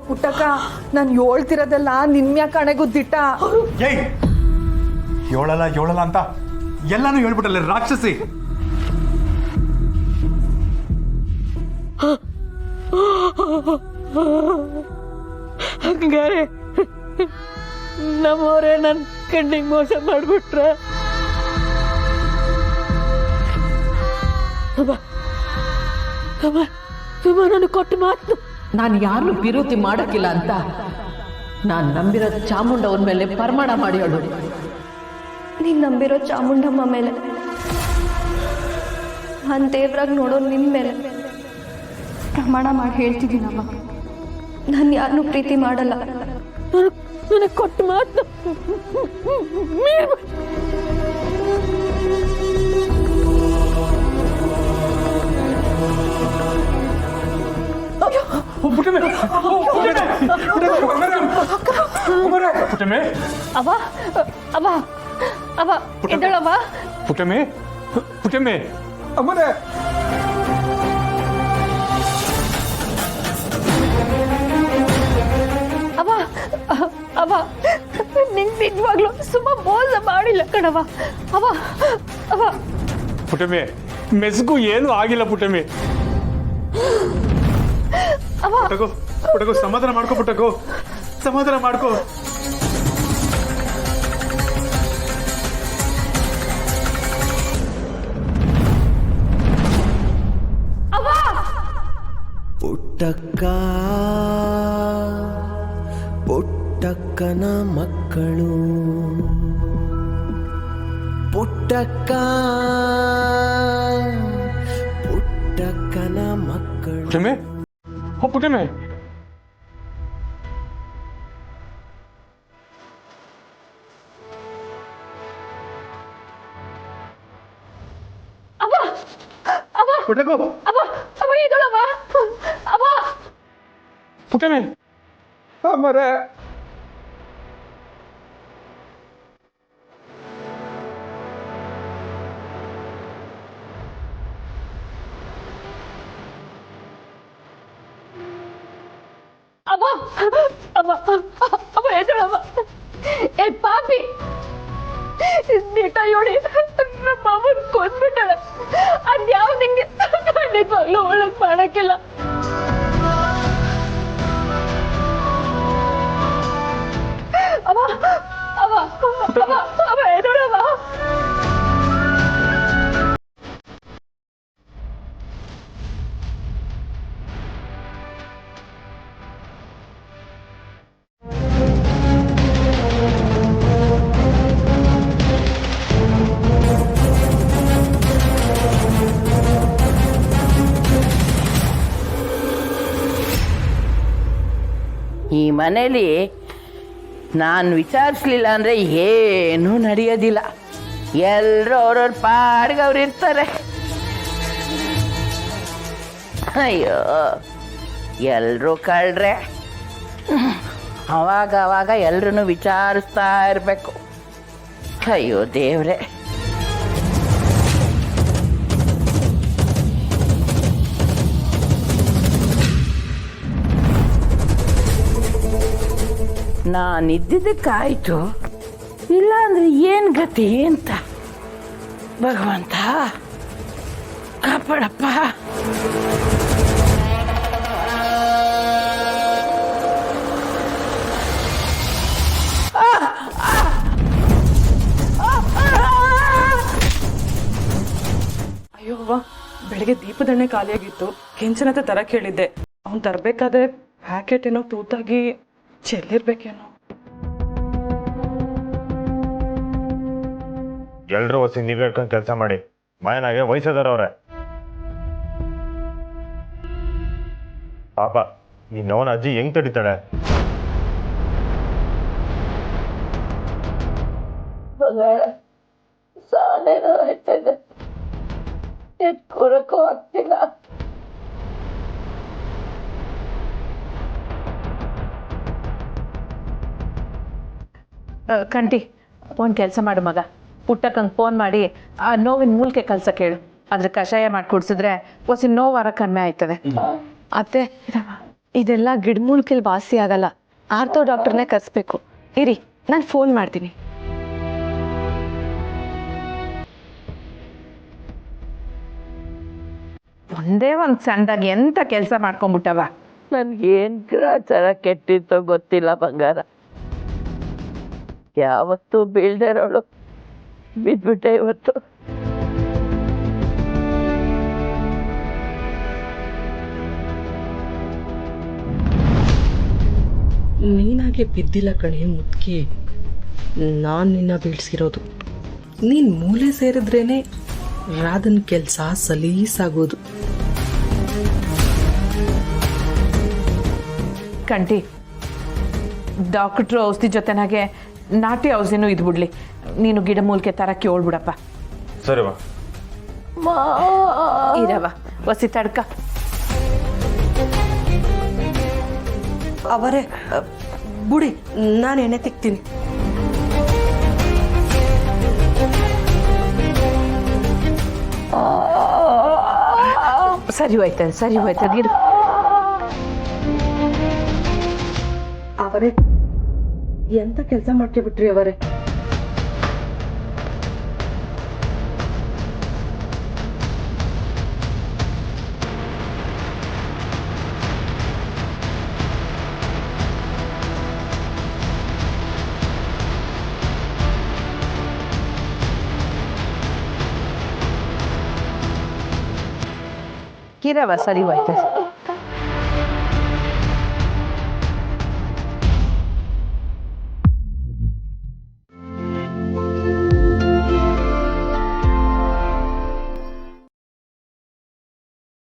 ಪುಟ್ಟಕ್ಕ ನಾನು ಹೇಳ್ತಿರೋದಲ್ಲ ನಿನ್ಮ್ಯಾ ಕಣೆಗುದ್ದಿಟ್ಟ. ಏಯ್ ಏಳಲ್ಲ ಅಂತ ಎಲ್ಲಾನು ಹೇಳ್ಬಿಟ್ಟಲ್ಲ ರಾಕ್ಷಸಿ. ಹಂಗಾರೆ ನಮ್ಮವರೇ ನನ್ನ ಕಣ್ಣಿಗೆ ಮೋಸ ಮಾಡ್ಬಿಟ್ರ. ನನಗೆ ಕೊಟ್ಟು ಮಾತು ನಾನು ಯಾರನ್ನು ವಿರೋಧಿ ಮಾಡೋಕ್ಕಿಲ್ಲ ಅಂತ ನಾನು ನಂಬಿರೋ ಚಾಮುಂಡವ್ರ ಮೇಲೆ ಪ್ರಮಾಣ ಮಾಡಿ ಹೇಳು. ನೀನು ನಂಬಿರೋ ಚಾಮುಂಡಮ್ಮ ಮೇಲೆ, ನಾನು ದೇವ್ರಾಗ ನೋಡೋ ನಿಮ್ಮ ಮೇಲೆ ಪ್ರಮಾಣ ಮಾಡಿ ಹೇಳ್ತಿದ್ದೀನಮ್ಮ. ನಾನು ಯಾರನ್ನೂ ಪ್ರೀತಿ ಮಾಡಲ್ಲ. ನನಗೆ ಕೊಟ್ಟು ಮಾತು ಅವ ಅವ ಅವ ಎದ್ದಳವ. ಪುಟ್ಟಮೆ ಅಮ್ಮನೇ. ಅವ ಅವ ನಿಂಗೆ ನಿಜವಾಗ್ಲೂ ಸುಮ್ಮ ಮೋಸ ಮಾಡಿಲ್ಲ ಕಣವ. ಅವ ಅವ ಪುಟ್ಟಮೆ ಮೆಸ್ಗೂ ಏನು ಆಗಿಲ್ಲ ಪುಟ್ಟಮೆ. ಪುಟ್ಟಗೋ ಸಮಾಧಾನ ಮಾಡ್ಕೋ. ಪುಟ್ಟಗೋ ಸಮಾಧಾನ ಮಾಡ್ಕೋ. ಪುಟ್ಟಕ್ಕನ ಮಕ್ಕಳು ಪುಟ್ಟಕ್ಕನ ಮಕ್ಕಳು. ಪುಟ್ಟಮೆ ಪುಟ್ಟಗೋ ಅವ ಎದ್ದಳವ. ಅವ ಪುಟ್ಟಮೆ ಅಮ್ಮರೇ. ಅವ ಅವ ಅವ ಎದ್ದಳವ. ಏ ಪಾಪಿ ನೀಟ ನೋಡಿ ನಮ್ಮ ಮಾವನ್ ಕೊಂದ್ಬಿಟ್ಟಾಳ. ಅದ್ಯಾವ ನಿಂಗೆ ಖಂಡಿತವಾಗ್ಲೂ ಒಳಗ್ ಮಾಡಕ್ಕಿಲ್ಲ. ಅವ ಅವ ಅವ ಅವ ಎದ್ದಳವ. ಈ ಮನೇಲಿ ನಾನು ವಿಚಾರಿಸ್ಲಿಲ್ಲ ಅಂದರೆ ಏನೂ ನಡೆಯೋದಿಲ್ಲ. ಎಲ್ಲರೂ ಅವ್ರವ್ರ ಪಾಡ್ಗೆ ಅವ್ರು ಇರ್ತಾರೆ. ಅಯ್ಯೋ ಎಲ್ಲರೂ ಕಳ್ರೆ ಅವಾಗ ಎಲ್ರೂ ವಿಚಾರಿಸ್ತಾ ಇರಬೇಕು. ಅಯ್ಯೋ ದೇವ್ರೆ. ನಾನಿದ್ದಿದ್ದಕ್ಕಾಯ್ತು, ಇಲ್ಲ ಅಂದ್ರೆ ಏನು ಗತಿ ಅಂತ ಭಗವಂತ ಕಾಪಾಡಪ್ಪ. ಅಯ್ಯೋ ಅವ್ವ, ಬೆಳಗ್ಗೆ ದೀಪದಣ್ಣೆ ಖಾಲಿಯಾಗಿತ್ತು. ಕೆಂಚನತ ತರಕ್ಕೆ ಹೇಳಿದ್ದೆ. ಅವ್ನು ತರಬೇಕಾದ್ರೆ ಪ್ಯಾಕೆಟ್ ಏನೋ ತೂತಾಗಿ ಚೆಲ್ಲಿರ್ಬೇಕೇನೋ. ಎಲ್ರೂ ಹೊಸ ನೀವ್ ಹೇಳ್ಕೊಂಡು ಕೆಲಸ ಮಾಡಿ. ಮಾಯನಾಗೆ ವಯಸ್ಸದವ್ರೆ ಪಾಪ. ಈ ನೋವನ ಅಜ್ಜಿ ಹೆಂಗ್ ತಡಿತಾಳೆ? ಸಾಲೇನೋ ಆಯ್ತದೆ, ಕೂರಕ್ಕೂ ಆಗ್ತಿಲ್ಲ. ಕಂಟಿ ಒಂದು ಕೆಲಸ ಮಾಡು ಮಗ, ಪುಟ್ಟಕ್ಕಂಗೆ ಫೋನ್ ಮಾಡಿ ಆ ನೋವಿನ ಮೂಲಿಕೆ ಕಲ್ಸಕ್ಕೆ ಹೇಳು. ಅದ್ರ ಕಷಾಯ ಮಾಡಿ ಕುಡಿಸಿದ್ರೆ ಹೊಸ ನೋವಾರ ಕಡಿಮೆ ಆಯ್ತದೆ. ಅತ್ತೆ ಇದೆಲ್ಲ ಗಿಡಮೂಲಿಕೆಲ್ ವಾಸಿ ಆಗಲ್ಲ, ಆರ್ಥೋ ಡಾಕ್ಟರ್ನೇ ಕರೆಸ್ಬೇಕು. ಇರಿ, ನಾನು ಫೋನ್ ಮಾಡ್ತೀನಿ. ಒಂದೇ ಒಂದು ಸಣ್ಣದಾಗ ಎಂಥ ಕೆಲಸ ಮಾಡ್ಕೊಂಬಿಟ್ಟವ. ನನಗೇನು ಗ್ರಾಚಾರ ಕೆಟ್ಟಿತ್ತೋ ಗೊತ್ತಿಲ್ಲ ಬಂಗಾರ. ಯಾವತ್ತೂ ಬೀಳ್ದಿರೋಳು ಬಿದ್ಬಿಟ್ಟೆ ಇವತ್ತು. ನೀನಾಗೆ ಬಿದ್ದಿಲ್ಲ ಕಣೆ ಮುದ್ಕಿ, ನಾನು ನಿನ್ನ ಬೀಳ್ಸಿರೋದು. ನೀನು ಮೂಲೆ ಸೇರಿದ್ರೇನೆ ರಾಧನ್ ಕೆಲಸ ಸಲೀಸಾಗೋದು. ಕಂಟಿ, ಡಾಕ್ಟ್ರು ಔಷಧಿ ಜೊತೆನಾಗೆ ನಾಟಿ ಔಷಧಿನೂ ಇದ್ಬಿಡ್ಲಿ. ನೀನು ಗಿಡಮೂಲಿಕೆ ತರಕ್ಕೆ ಹೇಳ್ಬಿಡಪ್ಪ. ಸರಿವಾ ಇರವ ಒಸಿ ತಡ್ಕ. ಅವರೇ ಬುಡಿ, ನಾನು ಎಣ್ಣೆ ತಿಕ್ತೀನಿ. ಸರಿ ಹೋಯ್ತದೆ, ಸರಿ ಹೋಯ್ತದೆ. ಇರು. ಅವರೇ ಎಂತ ಕೆಲಸ ಮಾಡ್ಕೊಬಿಟ್ರಿ ಅವರೇ. ಇರವ ಸರಿ ಹೋಯ್ತದೆ.